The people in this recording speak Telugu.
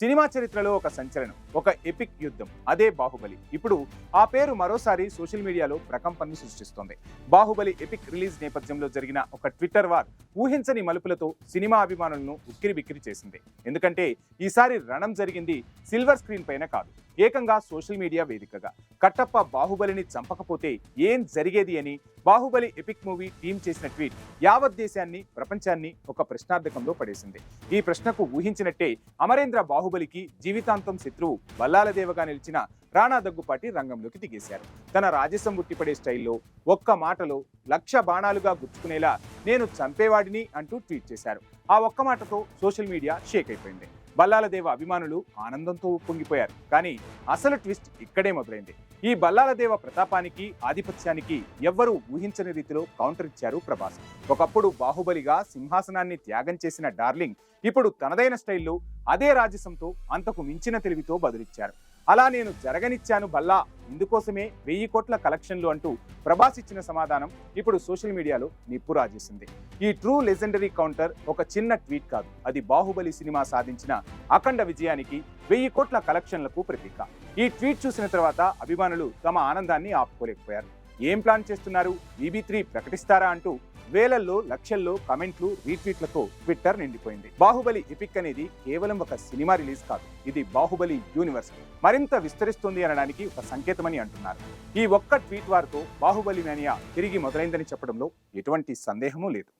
సినిమా చరిత్రలో ఒక సంచలనం, ఒక ఎపిక్ యుద్ధం, అదే బాహుబలి. ఇప్పుడు ఆ పేరు మరోసారి సోషల్ మీడియాలో ప్రకంపనలు సృష్టిస్తోంది. బాహుబలి ఎపిక్ రిలీజ్ నేపథ్యంలో జరిగిన ఒక ట్విట్టర్ వార్ ఊహించని మలుపులతో సినిమా అభిమానులను ఉక్కిరిబిక్కిరి చేసింది. ఎందుకంటే ఈసారి రణం జరిగింది సిల్వర్ స్క్రీన్ పైన కాదు, ఏకంగా సోషల్ మీడియా వేదికగా. కట్టప్ప బాహుబలిని చంపకపోతే ఏం జరిగేది అని బాహుబలి ఎపిక్ మూవీ టీం చేసిన ట్వీట్ యావత్ దేశాన్ని, ప్రపంచాన్ని ఒక ప్రశ్నార్థకంలో పడేసింది. ఈ ప్రశ్నకు ఊహించినట్టే అమరేంద్ర బాహుబలికి జీవితాంతం శత్రువు బల్లాలదేవగా నిలిచిన రాణా దగ్గుపాటి రంగంలోకి దిగేశారు. తన రాజసం ఉట్టిపడే స్టైల్లో ఒక్క మాటలో 1,00,000 బాణాలుగా గుచ్చుకునేలా నేను చంపేవాడిని అంటూ ట్వీట్ చేశారు. ఆ ఒక్క మాటతో సోషల్ మీడియా షేక్ అయిపోయింది. బల్లాలదేవ అభిమానులు ఆనందంతో ఉప్పొంగిపోయారు. కానీ అసలు ట్విస్ట్ ఇక్కడే మొదలైంది. ఈ బల్లాలదేవ ప్రతాపానికి, ఆధిపత్యానికి ఎవ్వరూ ఊహించని రీతిలో కౌంటర్ ఇచ్చారు ప్రభాస్. ఒకప్పుడు బాహుబలిగా సింహాసనాన్ని త్యాగం చేసిన డార్లింగ్ ఇప్పుడు తనదైన స్టైల్లో అదే రాజసంతో, అంతకు మించిన తెలివితో బదులిచ్చారు. అలా నేను జరగనిచ్చాను బల్లా, ఇందుకోసమే 1000 కోట్ల కలెక్షన్లు అంటూ ప్రభాస్ ఇచ్చిన సమాధానం ఇప్పుడు సోషల్ మీడియాలో నిప్పు రాజేసింది. ఈ ట్రూ లెజెండరీ కౌంటర్ ఒక చిన్న ట్వీట్ కాదు, అది బాహుబలి సినిమా సాధించిన అఖండ విజయానికి, 1000 కోట్ల కలెక్షన్లకు ప్రతీక. ఈ ట్వీట్ చూసిన తర్వాత అభిమానులు తమ ఆనందాన్ని ఆపుకోలేకపోయారు. ఏం ప్లాన్ చేస్తున్నారు, VB3 ప్రకటిస్తారా అంటూ వేలల్లో, లక్షల్లో కమెంట్లు, రీట్వీట్లతో ట్విట్టర్ నిండిపోయింది. బాహుబలి ఎపిక్ అనేది కేవలం ఒక సినిమా రిలీజ్ కాదు, ఇది బాహుబలి యూనివర్స్ మరింత విస్తరిస్తుంది అనడానికి ఒక సంకేతమని అంటున్నారు. ఈ ఒక్క ట్వీట్ వారితో బాహుబలి మేనియా తిరిగి మొదలైందని చెప్పడంలో ఎటువంటి సందేహమూ లేదు.